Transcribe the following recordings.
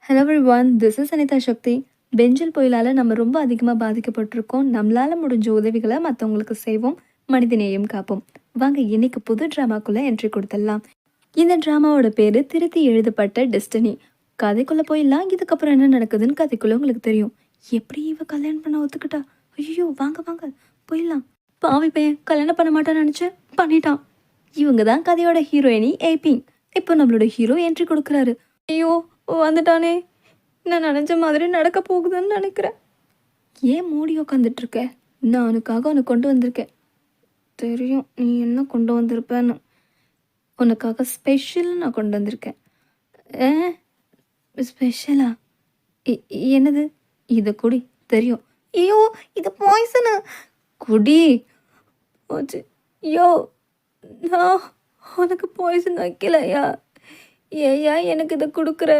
Hello everyone, this is Anitha Sakthi. Fengal புயலால் நம்ம ரொம்ப அதிகமாக பாதிக்கப்பட்டிருக்கோம். நம்மளால் முடிஞ்ச உதவிகளை மற்றவங்களுக்கு செய்வோம், மனிதநேயம் காப்போம். வாங்க இன்னைக்கு புது ட்ராமாக்குள்ளே என்ட்ரி கொடுத்துடலாம். இந்த ட்ராமாவோட பேர் திருத்தி எழுதப்பட்ட டெஸ்டினி. கதைக்குள்ளே போயிடலாம். இதுக்கப்புறம் என்ன நடக்குதுன்னு கதைக்குள்ளே உங்களுக்கு தெரியும். எப்படி இவ கல்யாணம் பண்ண ஒத்துக்கிட்டா? ஐயோ, வாங்க வாங்க போயிடலாம். பாவி பையன் கல்யாணம் பண்ண மாட்டான்னு நினச்சேன், பண்ணிட்டான். இவங்க தான் கதையோட ஹீரோயினி ஏபிங். இப்போ நம்மளோட ஹீரோ என்ட்ரி கொடுக்குறாரு. ஐயோ, வந்துட்டானே! நான் நினச்ச மாதிரி நடக்க போகுதுன்னு நினைக்கிறேன். ஏன் மூடி உக்காந்துட்ருக்க? நான் உனக்காக உன்னை கொண்டு வந்திருக்கேன். தெரியும் நீ என்ன கொண்டு வந்திருப்பேன்னு. உனக்காக ஸ்பெஷல் நான் கொண்டு வந்திருக்கேன். ஏ, ஸ்பெஷலா? என்னது? இதை குடி. தெரியும். ஐயோ, இது பாய்சனு. குடி. போச்சு. ஐயோ, நான் உனக்கு பாய்சன் வைக்கலையா? ஏயா எனக்கு இதை கொடுக்குற?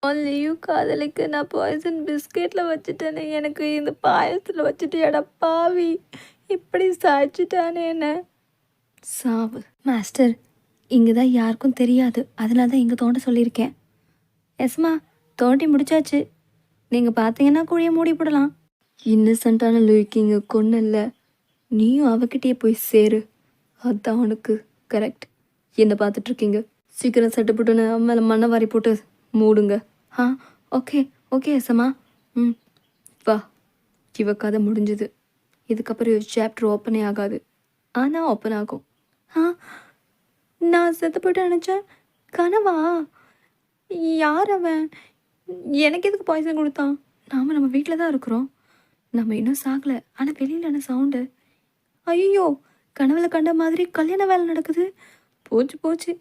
ஒன்லியும் காதலிக்கு நான் பாய்சன் பிஸ்கெட்டில் வச்சுட்டேனே, எனக்கு இந்த பாயசத்தில் வச்சுட்டு எடா பாவி, இப்படி சாய்ச்சிட்டானே என்ன. சாவு மாஸ்டர், இங்கே தான் யாருக்கும் தெரியாது, அதனால தான் இங்கே தோண்ட சொல்லியிருக்கேன். எஸ்மா, தோண்டி முடிச்சாச்சு. நீங்கள் பார்த்தீங்கன்னா குழியை மூடி போடலாம். இன்னசென்ட்டான லூக்கிங்க கொண்டு இல்லை, நீயும் அவகிட்டே போய் சேரு. அதுதான் உனக்கு கரெக்ட். என்ன பார்த்துட்ருக்கீங்க? சீக்கிரம் சட்டை போட்டுன்னு மேலே மண்ணை வாரி போட்டு மூடுங்க. ஆ, ஓகே ஓகே எஸ்மா. வா. இவ கதை முடிஞ்சது. இதுக்கப்புறம் ஒரு சாப்டர் ஓப்பனே ஆகாது. ஆனால் ஓப்பன் ஆகும். ஆ, நான் செத்து போய்ட்டு நினச்சேன். கனவா? யார் அவன்? எனக்கு எதுக்கு பாய்சன் கொடுத்தான்? நம்ம வீட்டில் தான் இருக்கிறோம். நம்ம இன்னும் சாகலை, ஆனால் வெளியில் என்ன சவுண்டு? ஐயோ, கனவுல கண்ட மாதிரி கல்யாண வேலை நடக்குது. போச்சு போச்சு,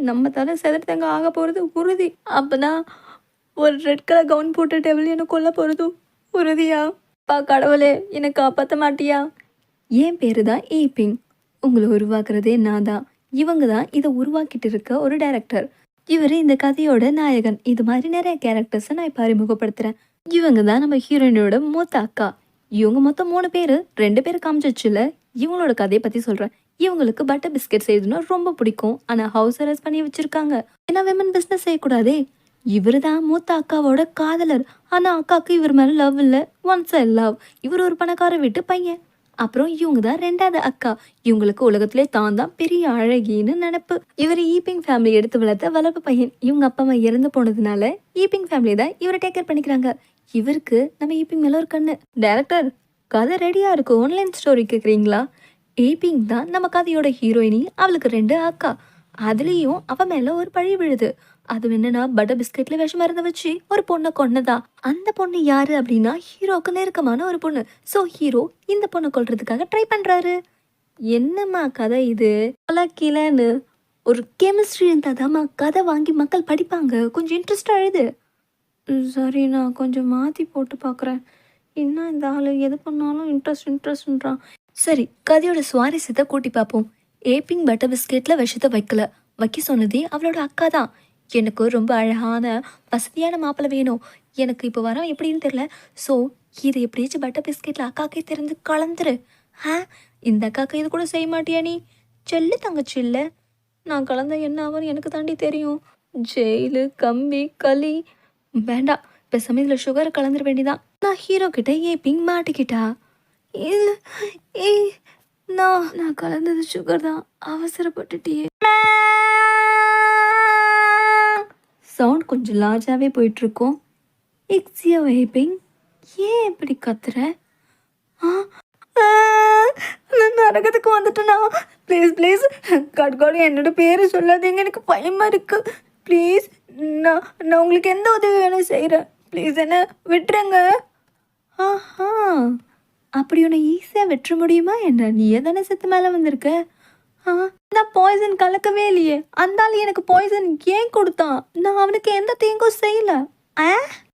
நம்ம தலை செதறத்தங்க ஆக போகிறது உறுதி. அப்போதான் ஒரு ரெட் கலர் கவுன் போட்ட டெவல் என்னை கொல்ல போகிறதும் உறுதியா? கடவுளே, என்னை காப்பாற்ற மாட்டியா? என் பேர் தான் ஏபிங். உங்களை உருவாக்குறதே நான் தான். இவங்க தான் இதை உருவாக்கிட்டு இருக்க ஒரு டைரக்டர். இவர் இந்த கதையோட நாயகன். இது மாதிரி நிறைய கேரக்டர்ஸை நான் இப்போ அறிமுகப்படுத்துகிறேன். இவங்க தான் நம்ம ஹீரோயினோட மூத்த அக்கா. இவங்க மொத்தம் 3 பேர், 2 பேர் காமிச்சிச்சுல. இவங்களோட கதையை பற்றி சொல்கிறேன். இவங்களுக்கு பட்டர் பிஸ்கெட் செய்யணும்னா ரொம்ப பிடிக்கும். ஆனால் ஹவுஸ் அரெஸ்ட் பண்ணி வச்சுருக்காங்க. ஏன்னா விமன் பிஸ்னஸ் செய்யக்கூடாதே. இவர் தான் மூத்த அக்காவோட காதலர். ஆனால் அக்காவுக்கு இவர் மேலே லவ் இல்லை, ஒன் சைட் லவ். இவர் ஒரு பணக்கார வீட்டு பையன். அப்புறம் இவங்க தான் 2வது அக்கா. இவங்களுக்கு உலகத்திலே தான் பெரிய அழகின்னு நினைப்பு. இவர் ஈப்பிங் ஃபேமிலி எடுத்து வளர்த்த வளர்ப்பு பையன். இவங்க அப்பா அம்மா இறந்து போனதுனால ஈப்பிங் ஃபேமிலி தான் இவரை டேக் கேர் பண்ணிக்கிறாங்க. இவருக்கு நம்ம ஈப்பிங் மேலே ஒரு கண்ணு. டைரக்டர், கதை ரெடியாக இருக்கு, ஆன்லைன் ஸ்டோரி கேட்குறீங்களா? ஏபிங் தான் நம்ம கதையோட ஹீரோயினி. அவளுக்கு 2 அக்கா. அதுலேயும் அவன் மேலே ஒரு பழி விழுது. அது என்னன்னா, பட்டர் பிஸ்கெட்ல விஷம் மருந்து வச்சு ஒரு பொண்ணை கொன்னதா. அந்த பொண்ணு யாரு அப்படின்னா, ஹீரோக்கு நெருக்கமான ஒரு பொண்ணு. ஸோ ஹீரோ இந்த பொண்ணை கொல்றதுக்காக ட்ரை பண்ணுறாரு. என்னம்மா கதை இது? கிளன்னு ஒரு கெமிஸ்ட்ரி இருந்தாதாம்மா கதை வாங்கி மக்கள் படிப்பாங்க. கொஞ்சம் இன்ட்ரெஸ்டாக எழுது. சரி, நான் கொஞ்சம் மாற்றி போட்டு பார்க்குறேன். இன்னும் இந்த ஆள் எது பண்ணாலும் இன்ட்ரெஸ்ட்ன்றான். சரி, கதையோட சுவாரஸ்யத்தை கூட்டி பார்ப்போம். ஏபிங் பட்டர் பிஸ்கெட்டில் விஷத்தை வைக்க சொன்னதே அவளோட அக்கா தான். எனக்கு ரொம்ப அழகான வசதியான மாப்பிள்ளை வேணும். எனக்கு இப்போ வர எப்படின்னு தெரில. ஸோ இதை எப்படியாச்சும் பட்டர் பிஸ்கெட்டில் அக்காக்கே திறந்து கலந்துரு. இந்த அக்காக்கா இது கூட செய்ய மாட்டியா நீ? செல்லு தங்கச்சி இல்லை. நான் கலந்த என்ன ஆகும்னு எனக்கு தாண்டி தெரியும். ஜெயிலு, கம்பி, களி வேண்டாம். இப்போ சமயத்தில் சுகரை கலந்துட வேண்டிதான். நான் ஹீரோ கிட்ட ஏபிங் மாட்டிக்கிட்டா. இல்லை, நான் கலந்தது சுகர் தான். அவசரப்பட்டுட்டியே. சவுண்ட் கொஞ்சம் லார்ஜாகவே போயிட்டுருக்கோம். எக்ஸியோ ஏபிங், ஏன் எப்படி கத்துற? நான் நரகத்துக்கு வந்துட்டேனா? ப்ளீஸ் கட்காடு என்னோட பேரை சொல்லாதீங்க, எனக்கு பயமாக இருக்குது. ப்ளீஸ், நான் உங்களுக்கு எந்த உதவி வேணும் செய்கிறேன். ப்ளீஸ் என்ன விட்டுருங்க. ஆஹா, அப்படி உன்னை ஈஸியாக வெற்ற முடியுமா என்ன? நீயே தானே செத்து மேலே வந்திருக்க. நான் பாய்சன் கலக்கவே இல்லையே. அந்த ஆள் எனக்கு பாய்சன் ஏன் கொடுத்தான்? நான் அவனுக்கு எந்த தீங்கும் செய்யல.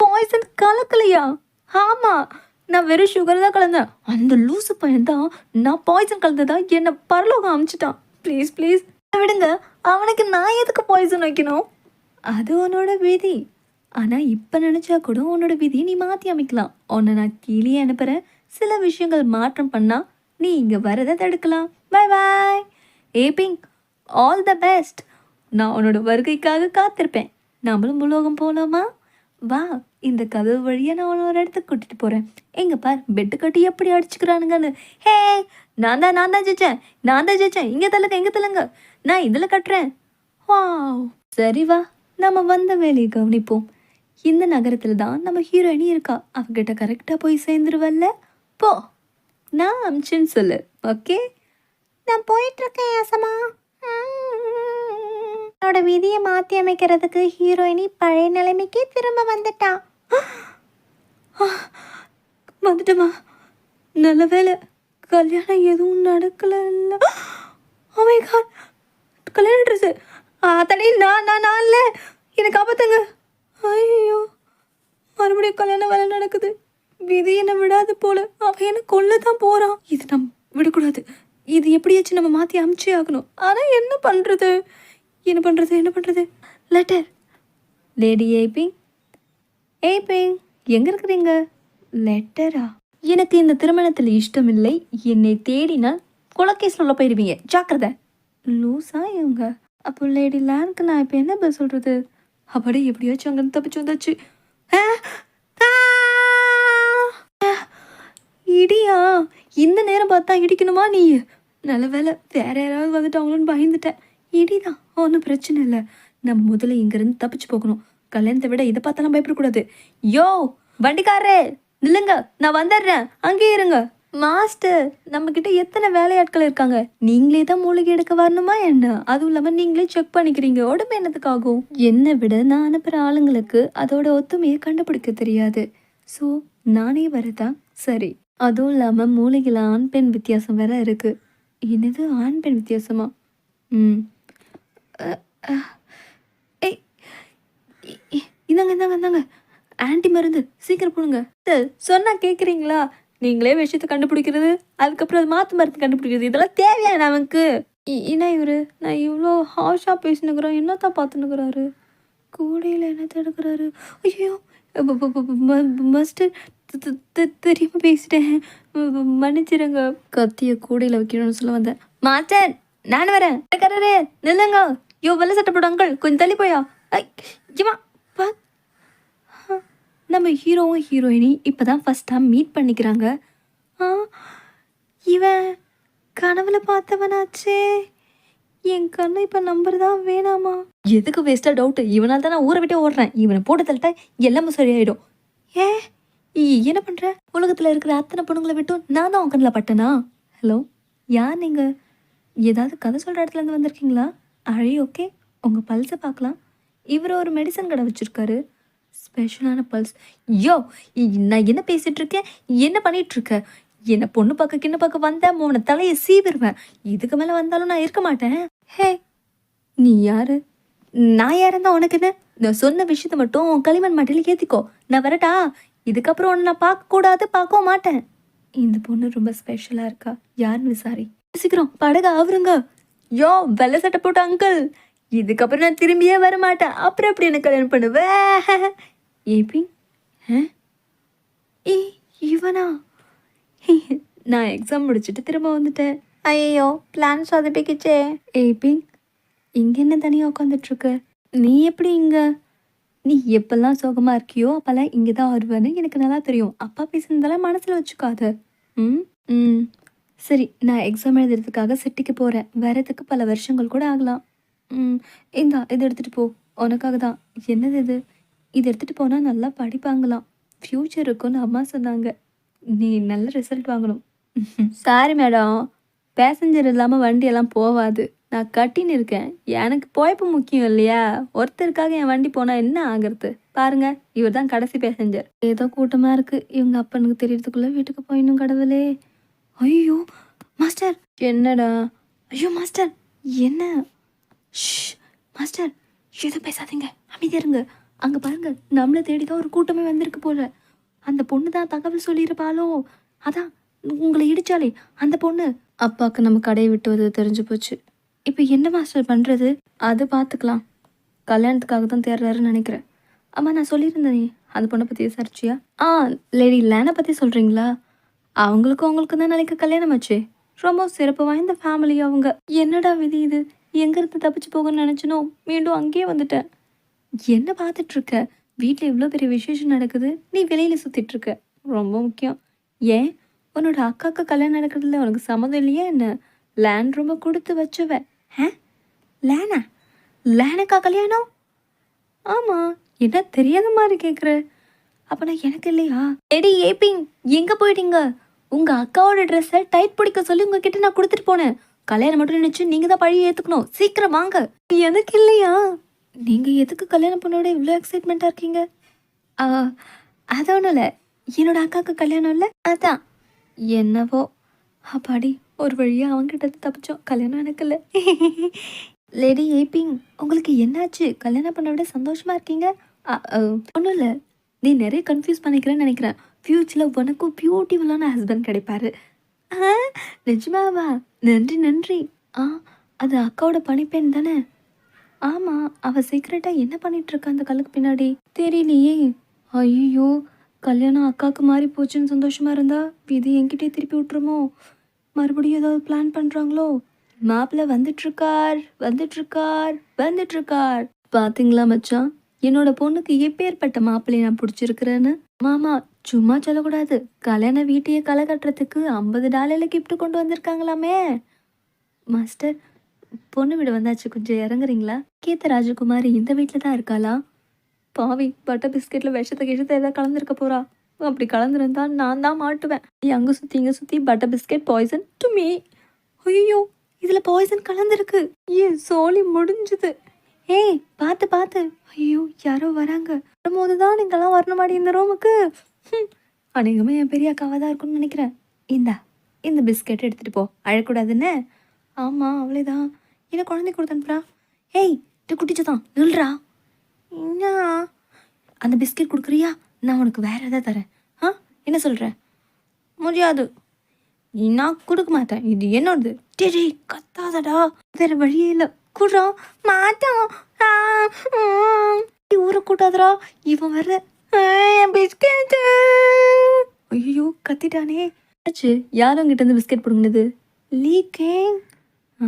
பாய்சன் கலக்கலையா? ஆமாம், நான் வெறும் சுகர் தான் கலந்தேன். அந்த லூசு பையன் தான் நான் பாய்சன் கலந்ததா என்னை பரலோகம் அமிச்சிட்டான். ப்ளீஸ் விடுங்க. அவனுக்கு நான் எதுக்கு பாய்சன் வைக்கணும்? அது உன்னோட விதி. ஆனால் இப்போ நினச்சா கூட உன்னோட விதியை நீ மாற்றி அமைக்கலாம். உன்னை நான் கீழே அனுப்புகிறேன். சில விஷயங்கள் மாற்றம் பண்ணால் நீ இங்கே வரதை தடுக்கலாம். பாய் பாய் ஏபிங், ஆல் த பெஸ்ட். நான் உன்னோட வருகைக்காக காத்திருப்பேன். நம்மளும் பூலோகம் போகலாமா? வா, இந்த கதவு வழியாக நான் உன்னை ஒரு இடத்துக்கு கூட்டிகிட்டு போகிறேன். எங்கே பார், பெட்டு கட்டி எப்படி அடிச்சுக்கிறானுங்கன்னு. ஹே, நான் தான் ஜெயிச்சேன். இங்கே தள்ளுங்க. நான் இதில் கட்டுறேன். வாவ், சரி வா, நம்ம வந்த வேலையை கவனிப்போம். இந்த நகரத்தில் தான் நம்ம ஹீரோயினி இருக்கா. அவகிட்ட கரெக்டாக போய் சேர்ந்துருவல்ல. போ, நான் அமிச்சின்னு சொல்லு. ஓகே, நான் போயிட்டுருக்கேன் ஆசமா. என்னோட விதியை மாற்றி அமைக்கிறதுக்கு ஹீரோயினி பழைய நிலைமைக்கே திரும்ப வந்துட்டா. வந்துட்டமா, நல்ல வேலை, கல்யாணம் எதுவும் நடக்கல. ஓமை காட், கல்யாண ட்ரெஸ்ஸு தனி நான் இல்லை, எனக்கு ஆபத்துங்க. ஐயோ, மறுபடியும் கல்யாணம் வேலை நடக்குது. விதி என்னை விடாது போல. அவன் என்ன கொல்ல தான் போகிறான். இது நம்ம விடக்கூடாது. இது எப்படியாச்சும் நம்ம மாற்றி அமுச்சே ஆகணும். ஆனால் என்ன பண்ணுறது? லெட்டர். லேடி ஏபிங் எங்கே இருக்கிறீங்க? லெட்டரா? எனக்கு இந்த திருமணத்தில் இஷ்டம் இல்லை. என்னை தேடினால் கொலக்கேஸ் சொல்ல போயிடுவீங்க, ஜாக்கிரதை. லூஸா இவங்க. அப்போ லேடி லேனுக்கு நான் இப்போ என்ன பதில் சொல்கிறது? அப்படி எப்படியாச்சும் அங்கேருந்து தப்பிச்சு வந்தாச்சு. இடியா? இந்த நேரம் பார்த்தா இடிக்கணுமா நீ? நல்ல வேலை, வேற யாராவது வந்துட்டாங்களோன்னு பயந்துட்டேன். இடிதான், ஒன்றும் பிரச்சனை இல்லை. நம்ம முதல்ல இங்கேருந்து தப்பிச்சு போகணும். கல்யாணத்தை விட இதை பார்த்தாலாம் பயப்படக்கூடாது. யோ வண்டிக்காரரே, நில்லுங்க, நான் வந்துடுறேன், அங்கேயே இருங்க. மாஸ்டர், நம்மக்கிட்ட எத்தனை வேலையாட்கள் இருக்காங்க. நீங்களே தான் மூலிகை எடுக்க வரணுமா என்ன? அதுவும் இல்லாமல் நீங்களே செக் பண்ணிக்கிறீங்க. உடம்பு என்னத்துக்காகும்? என்னை விட நான் அனுப்புகிற ஆளுங்களுக்கு அதோட ஒத்துமையை கண்டுபிடிக்க தெரியாது. ஸோ நானே வரதான் சரி. அதுவும் இல்லாமல் மூலிகையில் ஆண் பெண் வித்தியாசம் வேற இருக்குது. என்னது ஆண் பெண் வித்தியாசமா? ஏய், இந்தாங்க ஆன்டி மருந்து, சீக்கிரம் போடுங்க. சொன்னால் கேட்குறீங்களா? நீங்களே விஷயத்தை கண்டுபிடிக்கிறது, அதுக்கப்புறம் அது மாற்று மருந்து கண்டுபிடிக்கிறது, இதெல்லாம் தேவையா நமக்கு? என்ன இவர், நான் இவ்வளோ ஹாஷாக பேசினுக்கிறோம், என்னத்தான் பார்த்துன்னுக்குறாரு? கூடையில் என்னத்தை எடுக்கிறாரு? ஐயோ, மஸ்டர், தெரியாமல் பேசிட்டேன், மன்னிச்சிடுங்க. கத்தியை கூடையில் வைக்கணும்னு சொல்ல வந்தேன். மாஸ்டர், நான் வரேன். கரரே நில்லுங்க. யோ, வெள்ளை சட்டை போட அங்கிள், கொஞ்சம் தள்ளி போயா. பா, நம்ம ஹீரோவும் ஹீரோயினி இப்போ தான் ஃபஸ்ட் டைம் மீட் பண்ணிக்கிறாங்க. இவன் கனவுல பார்த்தவனாச்சே. என் கண்ணு இப்போ நம்பர் தான் வேணாமா? எதுக்கு வேஸ்ட்டாக டவுட்டு? இவனால் தான் நான் ஊரை விட்டே ஓடுறேன். இவனை போட்டு தள்ளிட்டா எல்லாமே சரியாயிடும். என்ன பண்ணுற? உலகத்தில் இருக்கிற அத்தனை பொண்ணுங்களை விட்டும் நான் தான் உன் கண்ணில் பட்டேனா? ஹலோ, யார் நீங்கள்? ஏதாவது கதை சொல்கிற இடத்துலேருந்து வந்திருக்கீங்களா? ஓகே, உங்கள் பல்ஸை பார்க்கலாம். இவர் ஒரு மெடிசன் கடை வச்சுருக்காரு, ஸ்பெஷலான பல்ஸ். யோ, நான் என்ன பேசிகிட்ருக்கேன், என்ன பண்ணிகிட்ருக்க? என்னை பொண்ணு பார்க்க கிண்ணு பார்க்க வந்தேன், உன்னை தலையை சீவிடுவேன். இதுக்கு மேலே வந்தாலும் நான் இருக்க மாட்டேன். ஹே, நீ யார்? நான் யாருந்தா உனக்கு என்ன? நான் சொன்ன விஷயத்த மட்டும் உன் களிமண் மாட்டில் ஏற்றிக்கோ. நான் வரட்டா? இதுக்கப்புறம் உன்னை நான் பார்க்கக்கூடாது, பார்க்கவும் மாட்டேன். இந்த பொண்ணு ரொம்ப ஸ்பெஷலாக இருக்கா, யாருன்னு விசாரி. சீக்கிரம் படகு ஆவருங்க. யோ, வெள்ளை சட்டை போட்ட அங்கிள், இதுக்கப்புறம் நான் திரும்பியே வர மாட்டேன். அப்புறம் எப்படி எனக்கு கல்யாணம் பண்ணுவேன்? ஏபிங், இவனா? நான் எக்ஸாம் முடிச்சுட்டு திரும்ப வந்துட்டேன். ஐயோ, பிளான் சொதப்பிக்கிச்சே. ஏபிங், இங்கே என்ன தனியாக உட்காந்துட்ருக்க? நீ எப்படி இங்கே? நீ எப்பெல்லாம் சோகமாக இருக்கியோ அப்போல்லாம் இங்கே தான் வருவேன்னு எனக்கு நல்லா தெரியும். அப்பா பேசுனதெல்லாம் மனசில் வச்சுக்காத. சரி, நான் எக்ஸாம் எழுதுறதுக்காக சிட்டிக்கு போகிறேன். வரதுக்கு பல வருஷங்கள் கூட ஆகலாம். இந்தா, இதை எடுத்துகிட்டு போ, உனக்காக தான். என்னது இது? இது எடுத்துகிட்டு போனால் நல்லா படிப்பாங்களாம், ஃப்யூச்சர் இருக்குன்னு அம்மா சொன்னாங்க. நீ நல்ல ரிசல்ட் வாங்கணும். சாரி மேடம், பேசஞ்சர் இல்லாமல் வண்டியெல்லாம் போகாது. நான் கட்டின்னு இருக்கேன். எனக்கு போய்ப்பு முக்கியம் இல்லையா? ஒருத்தருக்காக என் வண்டி போனால் என்ன ஆகிறது? பாருங்க, இவர் தான் கடைசி பேசஞ்சர். ஏதோ கூட்டமாக இருக்குது. இவங்க அப்பனுக்கு தெரியறதுக்குள்ளே வீட்டுக்கு போயிடணும். கடவுளே. ஐயோ மாஸ்டர், என்னடா? ஐயோ மாஸ்டர், என்ன? மாஸ்டர், எதுவும் பேசாதீங்க, அமைதியா இருங்க. அங்கே பாருங்க, நம்மளை தேடிதான் ஒரு கூட்டமே வந்திருக்கு போல. அந்த பொண்ணு தான் தகவல் சொல்லியிருப்பாளோ? அதான் உங்களை இடிச்சாலே அந்த பொண்ணு. அப்பாவுக்கு நம்ம கடையை விட்டு வந்து தெரிஞ்சு போச்சு. இப்போ என்ன மாஸ்டர் பண்ணுறது? அது பார்த்துக்கலாம். கல்யாணத்துக்காக தான் தேடுறாருன்னு நினைக்கிறேன். ஆமாம், நான் சொல்லியிருந்தேனே அந்த பொண்ணை பற்றி விசாரிச்சியா? லேடி லேனை பற்றி சொல்கிறீங்களா? அவங்களுக்கு தான் நாளைக்கு கல்யாணம் ஆச்சு. ரொம்ப சிறப்பு வாய்ந்த ஃபேமிலி அவங்க. என்னடா விதி இது? எங்கேருந்து தப்பிச்சு போகணும்னு நினச்சினோ மீண்டும் அங்கேயே வந்துட்டேன். என்ன பார்த்துட்டு இருக்க? வீட்ல இவ்ளோ பெரிய விசேஷம் நடக்குது. நீ வெளியில சுத்திட்டு இருக்க. ரொம்ப முக்கியம். ஏன்? உன்னோட அக்காக்கு கல்யாணம் நடக்கிறதுல உனக்கு சம்மதம் இல்லையா என்ன? லேண்ட் ரொம்ப குடுத்து வச்சவ. ஆ? லேனா? லேனுக்கா கல்யாணம்? ஆமா. என்ன தெரியாத மாரி கேட்குற? அப்பனா எனக்கு இல்லையா? எடி ஏப்பிங் எங்க போயிட்டீங்க? உங்க அக்காவோட ட்ரெஸ்ஸ டைட் பிடிக்க சொல்லி உங்ககிட்ட நான் குடுத்துட்டு போனேன். கல்யாணம் மட்டும் நினைச்சு நீங்க தான் பழிய ஏத்துக்கணும். சீக்கிரம் வாங்க. எனக்கு இல்லையா? நீங்க எதுக்கு கல்யாண பொண்ணோட இவ்ளோ எக்ஸைட்மெண்ட்டா இருக்கீங்க? ஆ அது ஒண்ணும் இல்ல. என்னோட அக்காக்கு கல்யாணம் இல்ல. அதான். என்னவோ! அப்பாடி! ஒரு வழியா அவன்கிட்ட இருந்து தப்பிச்சோம். கல்யாணம் எனக்கு இல்ல. லேடி ஏபிங் உங்களுக்கு என்னாச்சு? கல்யாணம் பண்ண விட சந்தோஷமா இருக்கீங்க? ஒண்ணும் இல்ல. நீ நெறைய கன்ஃப்யூஸ் பண்ணிக்கிறேன்னு நெனைக்கிறேன். ஃப்யூச்சர்ல உனக்கும் பியூட்டிஃபுல்லான ஹஸ்பண்ட் கிடைப்பாரு. ஆ நிஜமாவா? நன்றி, நன்றி. ஆ அது அக்காவோட பணிப்பெண் தானே? ஆமா. அவ சீக்ரெட்டா என்ன பண்ணிட்டுருக்கா அந்த கல்லுக்கு பின்னாடி? தெரியலையே! ஐயய்யோ! கல்யாணம் அக்காக்கு மாறி போச்சுன்னு சந்தோஷமா இருந்தா, விதி என்கிட்டயே திருப்பி விட்டுருமோ? மறுபடியும் ஏதாவது பிளான் பண்றாங்களோ? மாப்பிள வந்துட்டுருக்கார், வந்துட்டுருக்கார், வந்துட்டுருக்கார். பாத்தீங்களா மச்சான்? என்னோட பொண்ணுக்கு எப்பேர்ப்பட்ட மாப்பிள்ளைய நான் புடிச்சிருக்கிறேன்னு. மாமா, சும்மா சொல்லக்கூடாது. கல்யாண வீட்டையே களை கட்டுறதுக்கு $50 கிஃப்ட் கொண்டு வந்திருக்காங்களாமே! மாஸ்டர், பொண்ணு வீடு வந்தாச்சு. கொஞ்சம் இறங்குறீங்களா? கீர்த்த ராஜகுமாரி இந்த வீட்ல தான் இருக்காளா? பாவி! பட்டர் பிஸ்கெட்ல விஷத்த கிஷத்த ஏதாவது கலந்துருக்க போறா? அப்படி கலந்துருந்தா நான் தான் மாட்டுவேன். அங்க சுத்தி இங்க சுத்தி butter biscuit poison to me. ஐயோ! இதுல பாய்சன் கலந்துருக்கு. ஏன் சோலி முடிஞ்சுது. ஏய் பார்த்து பார்த்து. ஐயோ! யாரோ வராங்க. வரும்போது தான் நீங்கெல்லாம் வரணுமாடி இந்த ரூமுக்கு? அநேகமா என் பெரிய அக்காவா தான் இருக்கும்னு நினைக்கிறேன். இந்தா இந்த பிஸ்கெட் எடுத்துட்டு போ. அழக்கூடாதுன்னு. ஆமா அவளேதான். என்ன குழந்தை கொடுத்து அனுப்புறா? ஏய் இது குட்டிச்சதான் நில்றா. என்ன? அந்த பிஸ்கெட் கொடுக்குறியா? நான் உனக்கு வேற ஏதாவது தரேன். ஆ என்ன சொல்ற? முடியாது. நான் கொடுக்க மாட்டேன். இது என்னோடது. டேய் கத்தாதடா. வேற வழியே இல்லை. குடுறா. மாட்டோம். ஊரை கூட்டாதடா. இவன் வேற என் பிஸ்கெட். ஐயோ கத்திட்டானே. ஆச்சு யாரும் அங்கிட்ட இருந்து பிஸ்கெட் பிடுங்கினது? லீக்கிங். ஆ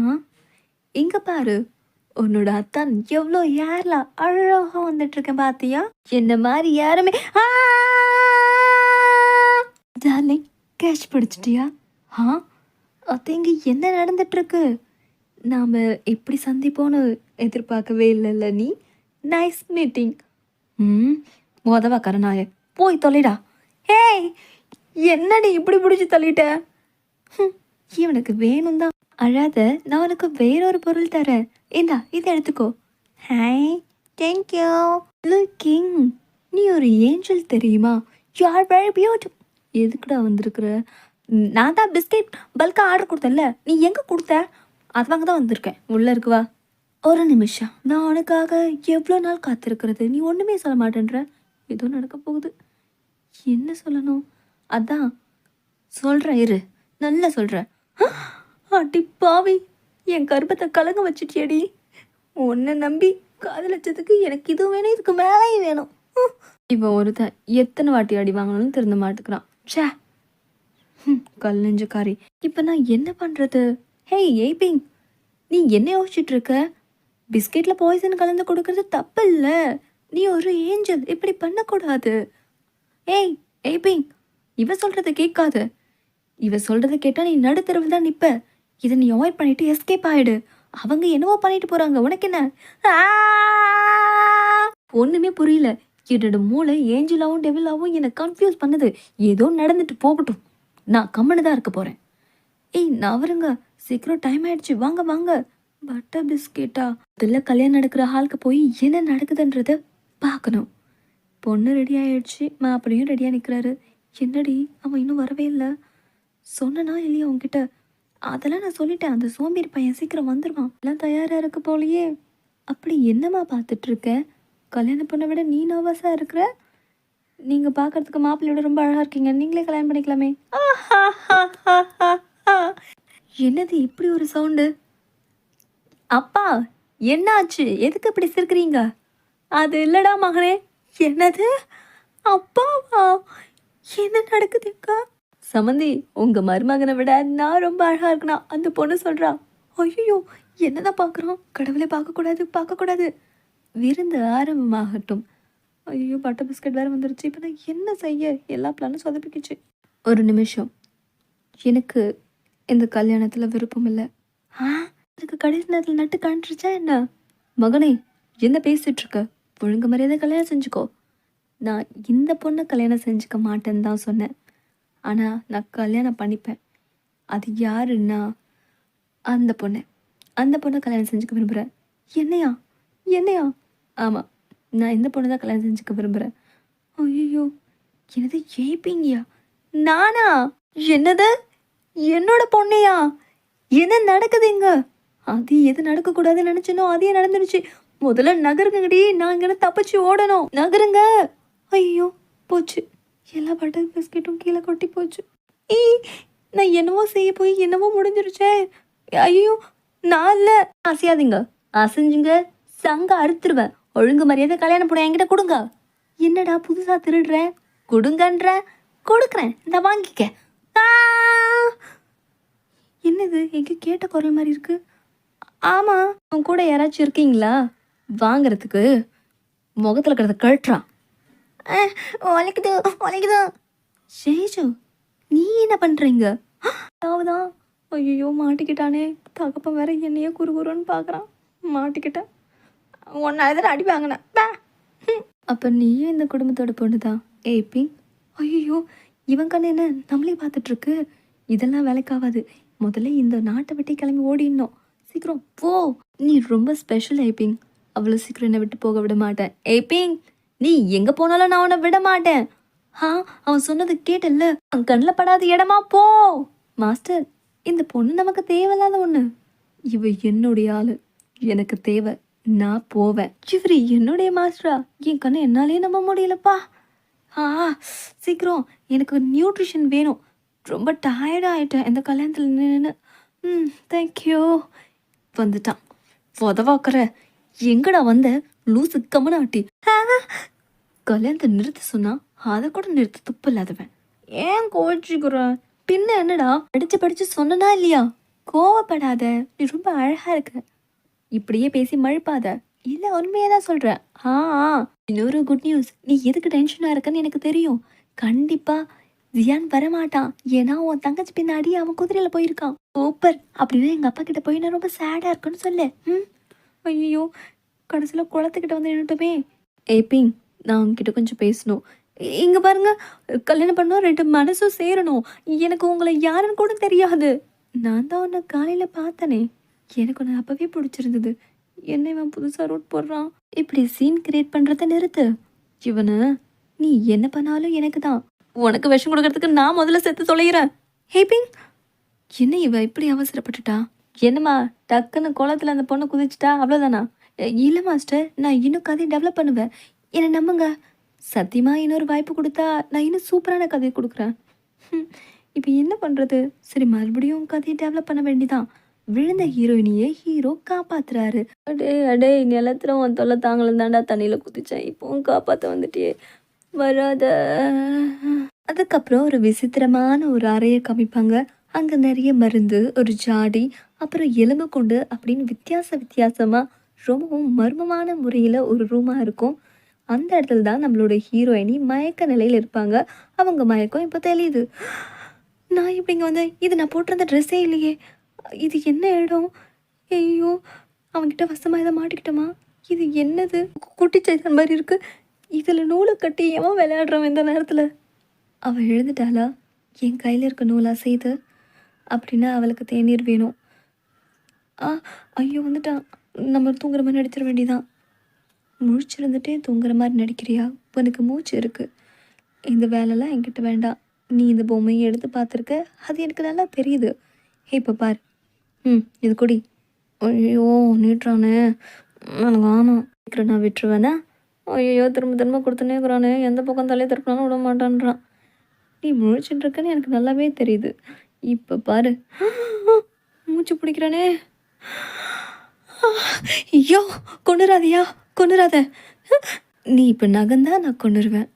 இங்க பாரு. உன்னோட அத்தான் எவ்வளோ ஏர்ல அழகா வந்துட்டு இருக்கேன் பாத்தியா? என்ன மாதிரி யாருமே. Darling catch பிடிச்சிட்டியா? ஆ அது இங்க என்ன நடந்துட்டு இருக்கு? நாம எப்படி சந்திப்போன்னு எதிர்பார்க்கவே இல்லைல்ல நீ. Nice meeting. மொதவா கருணாய போய் தொலைடா. ஏய் என்னடி இப்படி பிடிச்சி தள்ளிட்ட? இவனுக்கு வேணும் தான். அழாத, நான் உனக்கு வேறொரு பொருள் தரேன். இந்தா இதை எடுத்துக்கோ. Hi thank you. லுக்கிங் நீ ஒரு ஏஞ்சல் தெரியுமா? You are very beautiful. எதுக்குடா வந்திருக்கிற? நான் தான் பிஸ்கெட் பல்காக ஆர்டர் கொடுத்தேன்ல, நீ எங்கே கொடுத்த? அது வாங்க தான் வந்திருக்கேன். உள்ளே இருக்கு வா. ஒரு நிமிஷம், நான் உனக்காக எவ்வளோ நாள் காத்திருக்கிறது? நீ ஒன்றுமே சொல்ல மாட்டேன்ற. ஏதோ நடக்க போகுது. என்ன சொல்லணும்? அதான் சொல்கிறேன் இரு. நல்லா சொல்கிறேன். அடி பாவி, என் கர்ப்பத்தை கலங்க வச்சுட்டியடி. உன்னை நம்பி காதலிச்சதுக்கு எனக்கு இது வேணும், இதுக்கு மேலேயும் வேணும். இவன் ஒருத்தன் எத்தனை வாட்டி அடி வாங்கணும்னு திருந்த மாட்டுக்கிறான். ச்சே கல் நெஞ்சக்காரி. இப்போ நான் என்ன பண்ணுறது? ஹேய் ஏபிங், நீ என்ன யோசிச்சுட்டு இருக்க? பிஸ்கெட்டில் பாய்சன் கலந்து கொடுக்கறது தப்பு இல்லை. நீ ஒரு ஏஞ்சல், இப்படி பண்ணக்கூடாது. ஏய் ஏபிங், இவ சொல்கிறத கேட்காது. இவ சொல்கிறத கேட்டால் நீ நடுத்தரவில் தான் நிற்ப. இதை நீ அவாய்ட் பண்ணிட்டு எஸ்கேப் ஆகிடு. அவங்க என்னவோ பண்ணிட்டு போகிறாங்க, உனக்கு என்ன? ஒன்றுமே புரியல. என்னோட மூளை ஏஞ்சலாவும் டெவிலாவும் என்னை கன்ஃபியூஸ் பண்ணுது. ஏதோ நடந்துட்டு போகட்டும், நான் கம்மனு தான் இருக்க போகிறேன். ஏய் நவருங்க, சீக்கிரம் டைம் ஆயிடுச்சு, வாங்க வாங்க. பட்டர் பிஸ்கெட்டா? அதில் கல்யாணம் நடக்கிற ஹாலுக்கு போய் என்ன நடக்குதுன்றத பார்க்கணும். பொண்ணு ரெடி ஆயிடுச்சு, மாப்பிளையும் ரெடியாக நிற்கிறாரு. என்னடி அவன் இன்னும் வரவே இல்லை? சொன்னனா இல்லையா உங்ககிட்ட? அதெல்லாம் நான் சொல்லிட்டேன். அந்த சோம்பேறி பையன் சீக்கிரம் வந்துடுவான். எல்லாம் தயாராக இருக்க போலையே. அப்படி என்னம்மா பார்த்துட்டு இருக்க? கல்யாணம் பண்ண விட நீ நர்வஸாக இருக்கிற. நீங்கள் பார்க்கறதுக்கு மாப்பிள்ளையோட ரொம்ப அழகாக இருக்கீங்க. நீங்களே கல்யாணம் பண்ணிக்கலாமே. என்னது இப்படி ஒரு சவுண்டு? அப்பா என்னாச்சு? எதுக்கு இப்படி சிரிக்கிறீங்க? அது இல்லடா மகனே. என்னது அப்பாவா? என்ன நடக்குதுக்கா? சமந்தி, உங்க மருமகனை விட நான் ரொம்ப அழகா இருக்கணும் அந்த பொண்ணு சொல்றா. ஐயோ என்னதான் பார்க்குறோம்? கடவுளை பார்க்கக்கூடாது பார்க்கக்கூடாது. விருந்து ஆரம்பமாகட்டும். ஐயோ! பட்டர் பிஸ்கட் வேறு வந்துருச்சு. இப்போ நான் என்ன செய்ய? எல்லா பிளானும் சொதப்பிக்கிச்சு. ஒரு நிமிஷம். எனக்கு இந்த கல்யாணத்தில் விருப்பம் இல்லை. ஆ, அதுக்கு கடைசி நேரத்தில் நட்டு காண்ட்ருச்சா என்ன? மகனே, என்ன பேசிட்டு இருக்க? ஒழுங்கு மரியாதை கல்யாணம் செஞ்சுக்கோ. நான் இந்த பொண்ணை கல்யாணம் செஞ்சுக்க மாட்டேன்னு தான் சொன்னேன். ஆனால் நான் கல்யாணம் பண்ணிப்பேன். அது யாருன்னா அந்த பொண்ணை கல்யாணம் செஞ்சுக்க விரும்புகிறேன். என்னையா? என்னையா? ஆமாம், நான் இந்த பொண்ணை தான் கல்யாணம் செஞ்சுக்க விரும்புகிறேன். ஐயோ, என்னது ஏய்ப்பீங்கயா? நானா? என்னது? என்னோட பொண்ணையா? என்ன நடக்குது இங்க? அது எது நடக்கக்கூடாதுன்னு நினச்சனோ அதே நடந்துருச்சு. முதல்ல நகருங்கடி, நான் இங்கே தப்பிச்சு ஓடணும். நகருங்க. ஐயோ, போச்சு. எல்லா பட்டர் பிஸ்கெட்டும் கீழே கொட்டி போச்சு. நான் என்னவோ செய்ய போய் என்னவோ முடிஞ்சிருச்சே. ஐயோ, நான் இல்லை. அசையாதீங்க. அசைஞ்சுங்க சங்க அறுத்துருவேன். ஒழுங்கு மரியாதை கல்யாணம் போட என்கிட்ட கொடுங்க. என்னடா புதுசாக திருடுறேன்? கொடுங்கன்ற. கொடுக்குறேன், இந்த வாங்கிக்க. என்னது எங்கே கேட்ட குரல் மாதிரி இருக்கு? ஆமாம், உன் கூட யாராச்சும் இருக்கீங்களா வாங்கிறதுக்கு? முகத்தில் இருக்கிறத கழட்டுறான். உழைக்குது உழைக்குது. சேஜு, நீ என்ன பண்ணுறீங்க? அதாவதான். ஐயோ, மாட்டிக்கிட்டானே. தகப்பன் வேற என்னையே குறுகுறுன்னு பார்க்குறான். மாட்டிக்கிட்டேன். ஒன்றா எதிர அடி வாங்கினேன். அப்போ நீயும் இந்த குடும்பத்தோட பொண்ணு தான் ஏபி? ஐயோ, இவன் கண்ணு என்ன நம்மளே பார்த்துட்ருக்கு? இதெல்லாம் வேலைக்காகாது. முதல்ல இந்த நாட்டை விட்டு கிளம்பி ஓடிடணும். சீக்கிரம் போ. நீ ரொம்ப ஸ்பெஷல் ஏபிங். அவ்வளோ சீக்கிரம் என்னை விட்டு போக விட மாட்டேன். ஏபிங், நீ எங்கே போனாலும் நான் உன்னை விட மாட்டேன். அவன் சொன்னது கேட்டல்ல? அவன் கண்ணில் படாத இடமா போ. மாஸ்டர், இந்த பொண்ணு நமக்கு தேவையில்லாத ஒன்று. இவ என்னுடைய ஆளு, எனக்கு தேவை. நான் போவேன். இவரு என்னுடைய மாஸ்டரா? என் கண்ணை என்னாலே நம்ப முடியலப்பா. சீக்கிரம், எனக்கு நியூட்ரிஷன் வேணும். ரொம்ப டயர்டாக ஆகிட்டேன் இந்த கல்யாணத்தில் நின்று. தேங்க்யூ. வந்துட்டான் உதவாக்குற. எங்கடா வந்த லூசு கமனாட்டி? கல்யாணத்தை நிறுத்த சொன்னா அதை கூட நிறுத்த துப்பு இல்லாதவன். ஏன் கோச்சிக்கிற? பின்ன என்னடா, படிச்சு சொன்னா இல்லையா? கோவப்படாத, நீ ரொம்ப அழகா இருக்க. இப்படியே பேசி மழுப்பாத. இல்லை, உண்மையாக தான் சொல்கிறேன். இன்னொரு குட் நியூஸ். நீ எதுக்கு டென்ஷனாக இருக்கன்னு எனக்கு தெரியும். கண்டிப்பாக ஜியான் வரமாட்டான். ஏன்னா உன் தங்கச்சி பின்னாடி அவன் குதிரையில் போயிருக்கான். சூப்பர். அப்படின்னா எங்கள் அப்பா கிட்ட போய் நான் ரொம்ப சேடாக இருக்குன்னு சொல்லு. ஐயோ, கடைசியில் குளத்துக்கிட்ட வந்து நின்றுட்டுமே. ஏபிங், நான் உங்ககிட்ட கொஞ்சம் பேசணும். இங்கே பாருங்க, கல்யாணம் பண்ணோம், 2 மனசும் சேரணும். எனக்கு உங்களை யாருன்னு கூட தெரியாது. நான் தான் உன்னை காலையில் பார்த்தனே. எனக்கு ஒன்று அப்போவே பிடிச்சிருந்தது. என்ன இவன் புதுசாக ரூட் போடுறான்? இப்படி சீன் கிரியேட் பண்ணுறத நிறுத்து. இவனு நீ என்ன பண்ணாலும் எனக்கு தான். உனக்கு விஷம் கொடுக்கறதுக்கு நான் முதல்ல செத்து தொலைகிறேன். ஹேபிங், என்ன இவ இப்படி அவசரப்பட்டுட்டா? என்னம்மா, டக்குன்னு குளத்தில் அந்த பொண்ணை குதிச்சிட்டா அவ்வளோதானா? இல்லை மாஸ்டர், நான் இன்னும் கதையை டெவலப் பண்ணுவேன். என்னை நம்புங்க. சத்தியமாக இன்னொரு வாய்ப்பு கொடுத்தா நான் இன்னும் சூப்பரான கதையை கொடுக்குறேன். இப்போ என்ன பண்ணுறது? சரி, மறுபடியும் கதையை டெவலப் பண்ண வேண்டிதான். விழுந்த ஹீரோயினியை ஹீரோ காப்பாத்துறாரு. அடே நிலத்துல உன் தொல்லை தாங்களும் தாண்டா தண்ணியில் குதிச்சேன். இப்போவும் காப்பாற்ற வந்துட்டியே, வராத. அதுக்கப்புறம் ஒரு விசித்திரமான ஒரு அறையை காமிப்பாங்க. அங்கே நிறைய மருந்து, ஒரு ஜாடி, அப்புறம் எலும்பு கொண்டு அப்படின்னு வித்தியாசமாக ரொம்பவும் மர்மமான முறையில் ஒரு ரூமாக இருக்கும். அந்த இடத்துல தான் நம்மளோட ஹீரோயினி மயக்க நிலையில் இருப்பாங்க. அவங்க மயக்கம் இப்போ தெளியுது. நான் இப்படிங்க வந்தேன். இது நான் போட்டிருந்த ட்ரெஸ்ஸே இல்லையே. இது என்ன இடம்? ஐயோ, அவன்கிட்ட வசமாக இதை மாட்டிக்கிட்டோமா? இது என்னது? குட்டி சைத்தன் மாதிரி இருக்குது. இதில் நூலை கட்டி எவன் விளையாடுறவன் இந்த நேரத்தில்? அவள் எழுந்துட்டாளா? என் கையில் இருக்க நூலா செய்து? அப்படின்னா அவளுக்கு தேநீர் வேணும். ஐயோ, வந்துட்டான். நம்ம தூங்குற மாதிரி நடிச்சிட வேண்டியதான். முழிச்சிருந்துட்டே தூங்குற மாதிரி நடிக்கிறியா? உனக்கு மூச்சு இருக்குது. இந்த வேலைலாம் என்கிட்ட வேண்டாம். நீ இந்த பொம்மையை எடுத்து பார்த்துருக்க, அது எனக்கு நல்லா தெரியுது. இப்போ பார். இது கொடி. ஐயோ, நீட்டுறானே, எனக்கு வேணும். சீக்கிரம் நான் விட்டுருவேனே. ஐயோ, திரும்ப கொடுத்துனே இருக்கிறானே, எந்த பக்கம் தலையை திருப்பினாலும் விட மாட்டான்றான். நீ முழிச்சுட்டு இருக்கன்னு எனக்கு நல்லாவே தெரியுது. இப்போ பாரு, மூச்சு பிடிக்கிறானே. ஐயோ, கொண்டுறாதியா, கொண்டுறாத. நீ இப்போ நகந்தா நான் கொண்டுருவேன்.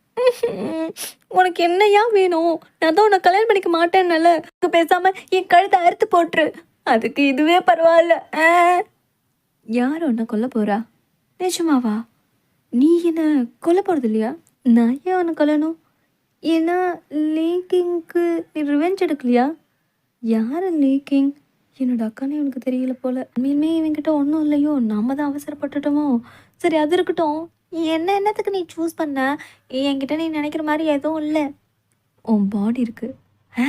உனக்கு என்னையா வேணும்? நான் தான் உன்னை கல்யாணம் பண்ணிக்க மாட்டேன்னால பேசாம என் கழுத்தை அறுத்து போட்டுரு. அதுக்கு இதுவே பரவாயில்ல. யார் உன்னை கொல்ல போறா? நிஜமாவா? நீ என்ன கொல்ல போகிறது இல்லையா? நான் ஏன் அவனை கொல்லணும்? ஏன்னா லீக்கிங்க்கு நீ ரிவெஞ்ச் எடுக்கலையா? யார் லீக்கிங்? என்னோட அக்கானே எனக்கு தெரியல போல. உண்மையுமே இவன்கிட்ட ஒன்றும் இல்லையோ, நாம தான் அவசரப்பட்டுட்டோமோ? சரி அது இருக்கட்டும். என்னத்துக்கு நீ சூஸ் பண்ண? என்கிட்ட நீ நினைக்கிற மாதிரி எதுவும் இல்லை. உன் பாடி இருக்கு. ஆ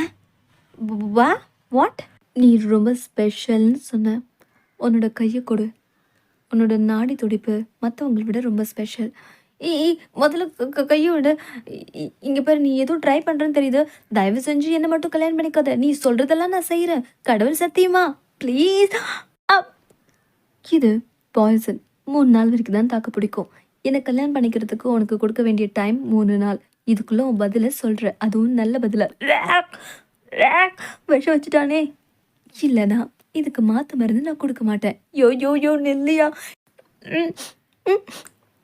வா வாட்? நீ ரொம்ப ஸ்பெஷல்னு சொன்ன. உன்னோட கையை கொடு. உன்னோட நாடி துடிப்பு மற்றவங்களை விட ரொம்ப ஸ்பெஷல். ஏய் முதல்ல கையை விடு. இங்கே பாரு, நீ ஏதோ ட்ரை பண்ணுறேன்னு தெரியுது. தயவு செஞ்சு என்னை மட்டும் கல்யாணம் பண்ணிக்காத. நீ சொல்கிறதெல்லாம் நான் செய்கிறேன். கடவுள் சத்தியமா ப்ளீஸ். இது பாய்சன். 3 நாள் வரைக்கும் தான் தாக்கு பிடிக்கும். என்னை கல்யாணம் பண்ணிக்கிறதுக்கு உனக்கு கொடுக்க வேண்டிய டைம் 3 நாள். இதுக்குள்ளே உன் பதிலை சொல்கிற, அதுவும் நல்ல பதிலா. விஷம் வச்சுட்டானே. இல்லைனா இதுக்கு மாற்று மருந்து நான் கொடுக்க மாட்டேன். யோ நெல்லியா.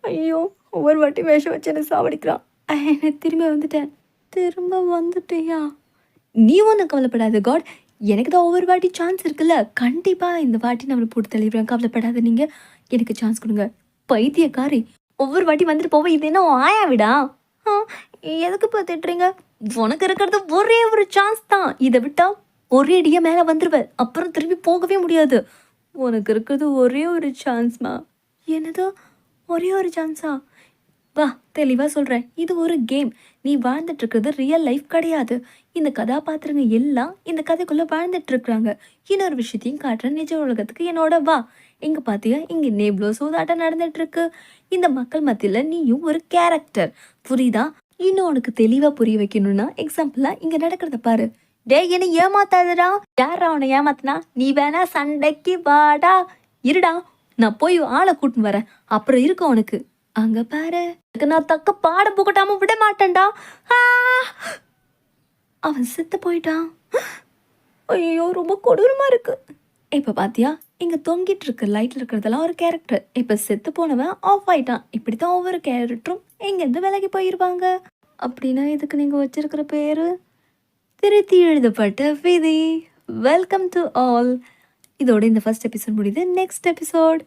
ஐயோ, ஒவ்வொரு வாட்டி விஷம் வச்சு என்ன சாவடிக்கிறான். என்ன திரும்ப வந்துட்டேயா? நீ ஒன்றும் கவலைப்படாத காட். எனக்கு தான் ஒவ்வொரு வாட்டி சான்ஸ் இருக்குல்ல. கண்டிப்பாக இந்த வாட்டி நம்மளை போட்டு தள்ளிடுவேன். கவலைப்படாத. நீங்கள் எனக்கு சான்ஸ் கொடுங்க. பைத்தியக்காரி, ஒவ்வொரு வாட்டி வந்துட்டு போவேன். இது என்ன ஆயா விடா? எதுக்கு இப்போ திட்டுறீங்க? உனக்கு இருக்கிறது ஒரே ஒரு சான்ஸ் தான். இதை விட்டா ஒரே அடியாக மேலே வந்துடுவேன். அப்புறம் திரும்பி போகவே முடியாது. உனக்கு இருக்கிறது ஒரே ஒரு சான்ஸ்மா. என்னதோ ஒரே ஒரு சான்ஸா? வா, தெளிவாக சொல்கிறேன். இது ஒரு கேம். நீ வாழ்ந்துட்டுருக்கிறது ரியல் லைஃப் கிடையாது. இந்த கதாபாத்திரங்க எல்லாம் இந்த கதைக்குள்ளே வாழ்ந்துட்டுருக்குறாங்க. இன்னொரு விஷயத்தையும் காட்டுறேன் நிஜ உலகத்துக்கு. என்னோட வா. இங்கே பார்த்தியா, இங்கே நேப்ளோ சூதாட்டம் நடந்துட்டுருக்கு. இந்த மக்கள் மத்தியில் நீயும் ஒரு கேரக்டர். புரியுதா? இன்னும் உனக்கு தெளிவாக புரிய வைக்கணும்னா எக்ஸாம்பிளாக இங்கே நடக்கிறத பாரு. டே, என்ன ஏமாத்தாதடா. யாரா அவனை ஏமாத்தினா? நீ வேணா சண்டைக்கு வாடா. இருடா, நான் போய் ஆளை கூட்டின்னு வரேன். அப்புறம் இருக்கு உனக்கு. அங்க பாரு, நான் தக்க பாடம் புகட்டாம விட மாட்டேன்டா. அவன் செத்து போயிட்டான். ஐயோ, ரொம்ப கொடூரமா இருக்கு. இப்ப பாத்தியா, இங்க தொங்கிட்டு இருக்க லைட்ல இருக்கிறதெல்லாம் ஒரு கேரக்டர். இப்ப செத்து போனவன் ஆஃப் ஆயிட்டான். இப்படித்தான் ஒவ்வொரு கேரக்டரும் இங்கேருந்து விலகி போயிருப்பாங்க. அப்படின்னா இதுக்கு நீங்க வச்சிருக்கிற பேரு திருத்தி எழுதப்பட்ட விதி. Welcome to all. இதோட இந்த ஃபர்ஸ்ட் எபிசோட் முடியுது. Next episode